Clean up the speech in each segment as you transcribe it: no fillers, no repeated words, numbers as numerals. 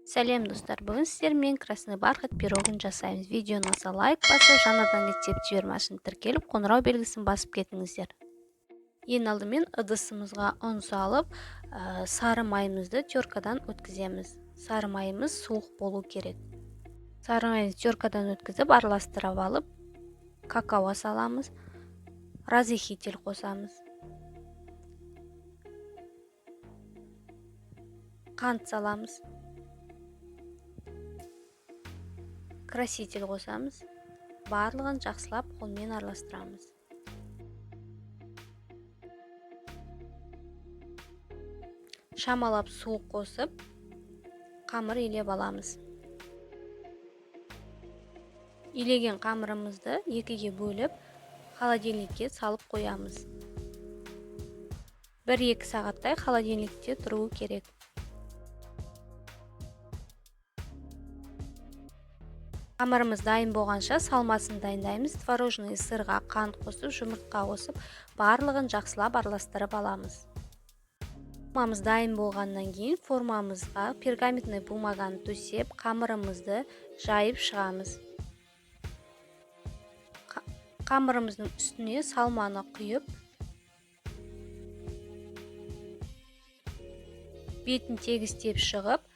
Сәлем достар, бүгін сіздермен красный бархат пирогын жасаймыз. Видеоны аса лайк басып, жаңадан рецепт жібермесін тіркеліп, қоңырау белгісін басып кетіңіздер. Ең алдымен ыдысымызға ұн салып, сары майымызды теркадан өткіземіз. Сары майымыз суық болу керек. Сары майымызды теркадан өткізіп, араластырып алып, какао саламыз, разъединитель қосамыз. Қант саламыз. Краситель қосамыз. Барлығын жақсылап қолмен араластырамыз. Шамалап су қосып, қамыр илеп аламыз. Илеген қамырымызды екіге бөліп, холодильникке салып қоямыз. 1-2 сағаттай холодильникте тұруы керек. Қамырымыз дайын болғанша салмасын дайындаймыз. Творожный сырға қант қосып, жұмыртқа қосып, барлығын жақсылап араластырып аламыз. Формамыз дайын болғаннан кейін формамызға пергаментный бумаганы төсеп, қамырымызды жайып шығамыз. Қамырымыздың үстіне салманы құйып, бетін тегістеп шығып,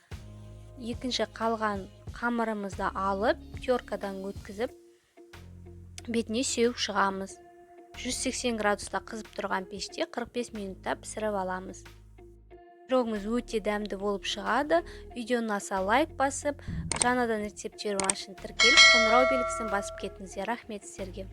екінші қалған қамырымызды алып, теркадан өткізіп, бетіне сеуіп шығамыз. 180 градуста қызып тұрған пеште 45 минутта пісіріп аламыз. Пирогымыз өте дәмді болып шығады. Видеоны аса лайк басып, жаңадан рецепт жіберу үшін тіркеліп, қоңырау белгісін басып кетіңіздер. Рахмет сіздерге.